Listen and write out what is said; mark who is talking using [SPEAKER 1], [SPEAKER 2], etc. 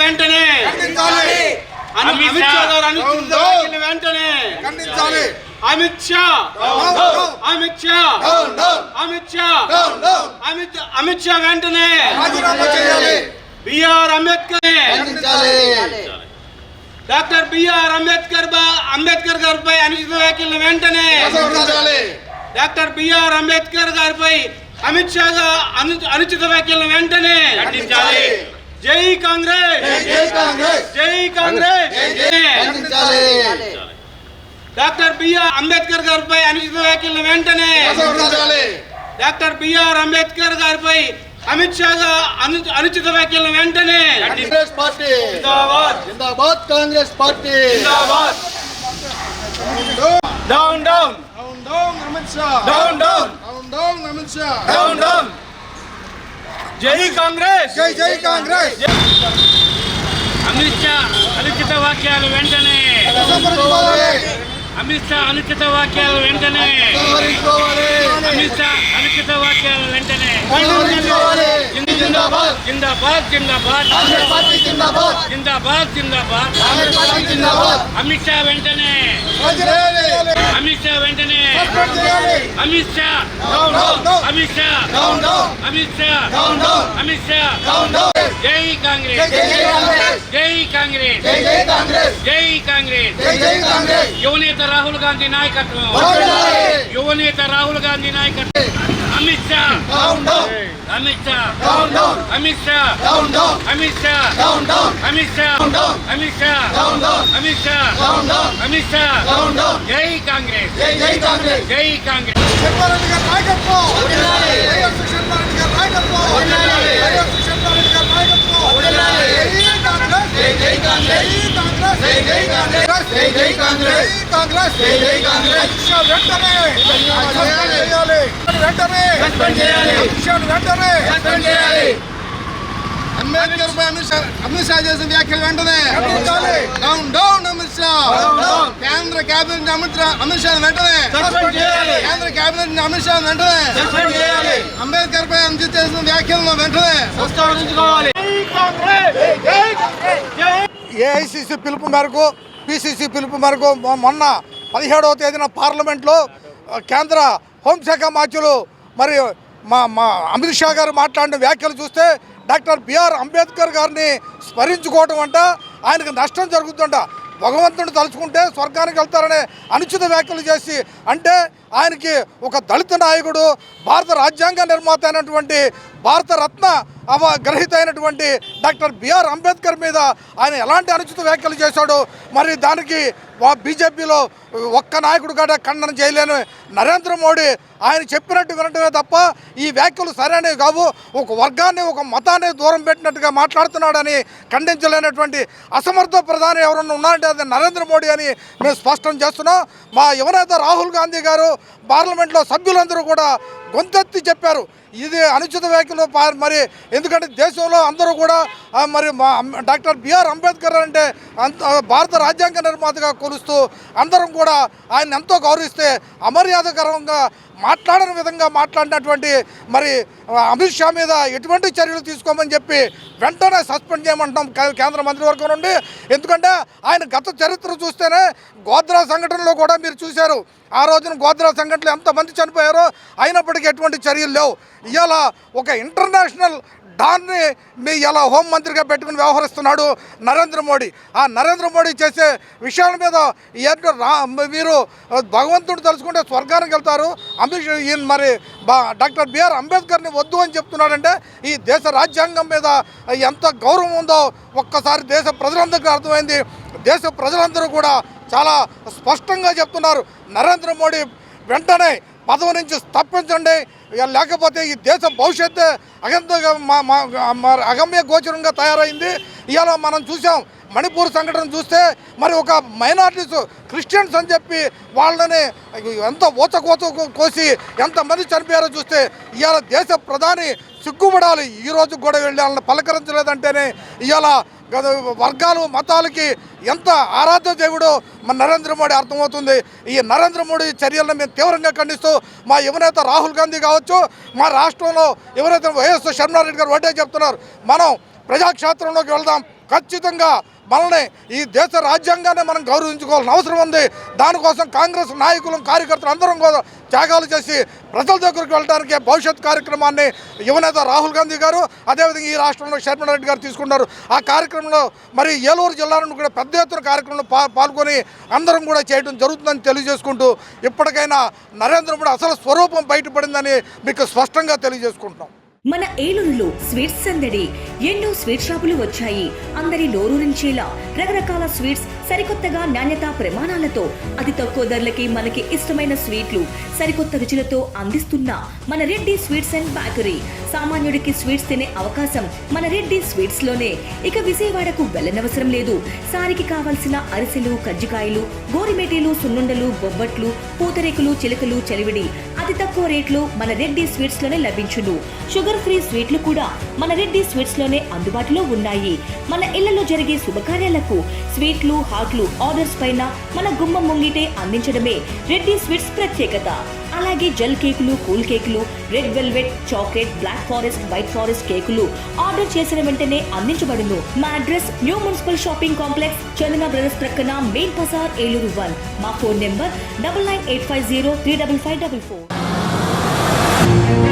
[SPEAKER 1] వెంటనే అమిత్ షా గారు అనుచిత వ్యాఖ్యలు వెంటనే అమిత్ షా అమిత్ షా అమిత్ షా అమిత్ షా వెంటనే BR Ambedkar doctor BR Ambedkar గారిపై అనుచిత వ్యాఖ్యలు వెంటనే డాక్టర్ బిఆర్ అంబేద్కర్ గారిపై అమిత్ షా అనుచిత వ్యాఖ్యలు వెంటనే జై కాంగ్రెస్ జై కాంగ్రెస్ డాక్టర్ బిఆర్ అంబేద్కర్ గారిపై అనుచిత వ్యాఖ్యలు వెంటనే డాక్టర్ బిఆర్ అంబేద్కర్ గారిపై అమిత్ షా అనుచిత వ్యాఖ్యలు వెంటనే
[SPEAKER 2] కాంగ్రెస్ పార్టీ జిందాబాద్ జిందాబాద్ కాంగ్రెస్ పార్టీ జిందాబాద్
[SPEAKER 1] down down
[SPEAKER 2] down Amit Shah
[SPEAKER 1] down down
[SPEAKER 2] down Amit Shah
[SPEAKER 1] down down జై కాంగ్రెస్
[SPEAKER 2] జై జై కాంగ్రెస్
[SPEAKER 1] అమిత్ షా అనుచిత వ్యాఖ్యలు వెంటనే అమిత్ షా అనుచిత వ్యాఖ్యలు వెంటనే అమిత్ షా అనుచిత వ్యాఖ్యలు వెంటనే
[SPEAKER 2] జిందాబాద్
[SPEAKER 1] జిందాబాద్ జిందాబాద్
[SPEAKER 2] కాంగ్రెస్ పార్టీ జిందాబాద్
[SPEAKER 1] జిందాబాద్ జిందాబాద్
[SPEAKER 2] కాంగ్రెస్ పార్టీ జిందాబాద్
[SPEAKER 1] అమిత్ షా వెంటనే అమిత్ షా వెంటనే అమిత్ షా అమిత్ షా అమిత్ షా అమిత్ షా జై కాంగ్రెస్ జై కాంగ్రెస్
[SPEAKER 2] జై కాంగ్రెస్
[SPEAKER 1] జై కాంగ్రెస్
[SPEAKER 2] జై కాంగ్రెస్
[SPEAKER 1] యువనేత రాహుల్ గాంధీ నాయకత్వం యువనేత రాహుల్ గాంధీ నాయకత్వం అమిత్ షా అమిత్ షా అమిత్ షా అమిత్ షా అమిత్ షా అమిత్ షా అమిత్ షా అమిత్ షా జై కాంగ్రెస్
[SPEAKER 2] జై కాంగ్రెస్
[SPEAKER 1] జై కాంగ్రెస్
[SPEAKER 2] శర్మారెడ్డి గారి నాయకత్వం శర్మారెడ్డి గారి నాయకత్వం శర్మారెడ్డి గారి నాయకత్వం జై కాంగ్రెస్ జై కాంగ్రెస్ జై కాంగ్రెస్ కాంగ్రెస్ జై కాంగ్రెస్ వెంటనే వెంటనే వెంటనే అంబేద్కర్ పై అమిత్ షా చేసిన వ్యాఖ్యలు వెంటనే డౌన్ డౌన్ అమిత్ షా కేంద్ర కేబినెట్ అమిత్ షా వెంటనే కేంద్ర కేబినెట్ అమిత్ షా వెంటనే అంబేద్కర్ పై అమిత్ చేసిన వ్యాఖ్యలను వెంటనే ఏఐసిసి పిలుపు మేరకు పిసిసి పిలుపు మేరకు మొన్న 17వ తేదీన పార్లమెంట్లో కేంద్ర హోంశాఖ మంత్రులు మరి మా అమిత్ షా గారు మాట్లాడిన వ్యాఖ్యలు చూస్తే డాక్టర్ బిఆర్ అంబేద్కర్ గారిని స్మరించుకోవటం అంట ఆయనకు నష్టం జరుగుతుందంట భగవంతుడు తలుచుకుంటే స్వర్గానికి వెళ్తారనే అనుచిత వ్యాఖ్యలు చేసి అంటే ఆయనకి ఒక దళిత నాయకుడు భారత రాజ్యాంగ నిర్మాత అయినటువంటి భారత రత్న గ్రహీత అయినటువంటి డాక్టర్ బిఆర్ అంబేద్కర్ మీద ఆయన ఎలాంటి అనుచిత వ్యాఖ్యలు చేశాడో మరి దానికి బీజేపీలో ఒక్క నాయకుడు కూడా ఖండన చేయలేని నరేంద్ర మోడీ ఆయన చెప్పినట్టు వినటమే తప్ప ఈ వ్యాఖ్యలు సరైనవి కావు ఒక వర్గాన్ని ఒక మతాన్ని దూరం పెట్టినట్టుగా మాట్లాడుతున్నాడని ఖండించలేనటువంటి అసమర్థ ప్రధాని ఎవరన్నా ఉన్నారంటే అది నరేంద్ర మోడీ అని మేము స్పష్టం చేస్తున్నాం మా యువనేత రాహుల్ గాంధీ గారు పార్లమెంట్లో సభ్యులందరూ కూడా గొంతెత్తి చెప్పారు ఇది అనుచిత వ్యాఖ్యలు మరి ఎందుకంటే దేశంలో అందరూ కూడా మరి డాక్టర్ బిఆర్ అంబేద్కర్ అంటే భారత రాజ్యాంగ నిర్మాతగా కొలుస్తూ అందరం కూడా ఆయన ఎంతో గౌరవిస్తే అమర్యాదకరంగా మాట్లాడని విధంగా మాట్లాడినటువంటి మరి అమిత్ షా మీద ఎటువంటి చర్యలు తీసుకోమని చెప్పి వెంటనే సస్పెండ్ చేయమంటాం కేంద్ర మంత్రివర్గం నుండి ఎందుకంటే ఆయన గత చరిత్ర చూస్తేనే గోద్రా సంఘటనలో కూడా మీరు చూశారు ఆ రోజున గోద్రా సంఘటనలో ఎంతమంది చనిపోయారో అయినప్పటికీ ఎటువంటి చర్యలు లేవు ఇవాళ ఒక ఇంటర్నేషనల్ దాన్ని మీ ఇలా హోంమంత్రిగా పెట్టుకుని వ్యవహరిస్తున్నాడు నరేంద్ర మోడీ ఆ నరేంద్ర మోడీ చేసే విషయాల మీద మీరు భగవంతుడు తలుచుకుంటే స్వర్గానికి వెళ్తారు అమిత్ షా మరి డాక్టర్ బిఆర్ అంబేద్కర్ని వద్దు అని చెప్తున్నాడంటే ఈ దేశ రాజ్యాంగం మీద ఎంత గౌరవం ఉందో ఒక్కసారి దేశ ప్రజలందరికీ అర్థమైంది దేశ ప్రజలందరూ కూడా చాలా స్పష్టంగా చెప్తున్నారు నరేంద్ర మోడీ వెంటనే పదవి నుంచి తప్పించండి లేకపోతే ఈ దేశ భవిష్యత్తు అగమ్య గోచరంగా తయారైంది ఇవాళ మనం చూసాం మణిపూర్ సంఘటన చూస్తే మరి ఒక మైనారిటీస్ క్రిస్టియన్స్ అని చెప్పి వాళ్ళని ఎంత కోసి ఎంతమంది చనిపోయారో చూస్తే ఇవాళ దేశ ప్రధాని సిగ్గుపడాలి ఈరోజు కూడా వెళ్ళాలని పలకరించలేదంటేనే ఇవాళ వర్గాలు మతాలకి ఎంత ఆరాధ్య దేవుడో మన నరేంద్ర మోడీ అర్థమవుతుంది ఈ నరేంద్ర మోడీ చర్యలను మేము తీవ్రంగా ఖండిస్తూ మా యువనేత రాహుల్ గాంధీ కావచ్చు మా రాష్ట్రంలో ఎవరైతే వైఎస్ శర్మారెడ్డి గారు ఒకటే చెప్తున్నారు మనం ప్రజాక్షేత్రంలోకి వెళ్దాం ఖచ్చితంగా మనల్ని ఈ దేశ రాజ్యాంగాన్ని మనం గౌరవించుకోవాల్సిన అవసరం ఉంది. దానికోసం కాంగ్రెస్ నాయకులు కార్యకర్తలు అందరం కూడా త్యాగాలు చేసి ప్రజల దగ్గరికి వెళ్ళడానికి భవిష్యత్ కార్యక్రమాన్ని యువనేత రాహుల్ గాంధీ గారు, అదేవిధంగా ఈ రాష్ట్రంలో శర్మిలా రెడ్డి గారు తీసుకున్నారు. ఆ కార్యక్రమంలో మరి ఏలూరు జిల్లా నుండి కూడా పెద్ద ఎత్తున కార్యక్రమంలో పాల్గొని అందరం కూడా చేయడం జరుగుతుందని తెలియజేసుకుంటూ, ఇప్పటికైనా నరేంద్ర మోడీ అసలు స్వరూపం బయటపడిందని మీకు స్పష్టంగా తెలియజేసుకుంటున్నాం.
[SPEAKER 3] మన ఏలూరులో స్వీట్స్ సందడి. ఎన్నో స్వీట్ షాపులు వచ్చాయి. అందరి నోరూరించేలా రకరకాల స్వీట్స్ సరికొత్తగా నాణ్యత ప్రమాణాలతో అతి తక్కువ ధరలకి మనకి ఇష్టమైన స్వీట్లు సరికొత్త రుచులతో అందిస్తున్న మన రెడ్డి స్వీట్స్ అండ్ బేకరీ. సామాన్యుడికి స్వీట్స్ తినే అవకాశం మన రెడ్డి స్వీట్స్ లోనే. ఇక విజయవాడకు వెళ్ళనవసరం లేదు. సారికి కావాల్సిన అరిసెలు, కజ్జికాయలు, గోరిమేటీలు, సున్నుండలు, బొబ్బట్లు, పూతరేకులు, చిలకలు, చలివిడి అతి తక్కువ రేట్లు మన రెడ్డి స్వీట్స్ లోనే లభించును. షుగర్ ఫ్రీ స్వీట్లు కూడా మన రెడ్డి స్వీట్స్ లోనే అందుబాటులో ఉన్నాయి. మన ఇళ్లలో జరిగే శుభకార్యాలకు స్వీట్లు, హాట్లు ఆర్డర్స్ పైన మన గుమ్మం ముంగిటే అందించడమే రెడ్డి స్వీట్స్ ప్రత్యేకత. అలాగే జెల్ కేకులు, కూల్ కేకులు, red velvet, chocolate, black forest, white forest కేకులు ఆర్డర్ చేసిన వెంటనే అందించబడును. మా address new municipal shopping complex, Chandana brothers ప్రక్కన మెయిన్ బజార్, ఏలూరు 1. మా ఫోన్ నెంబర్ 9985035544.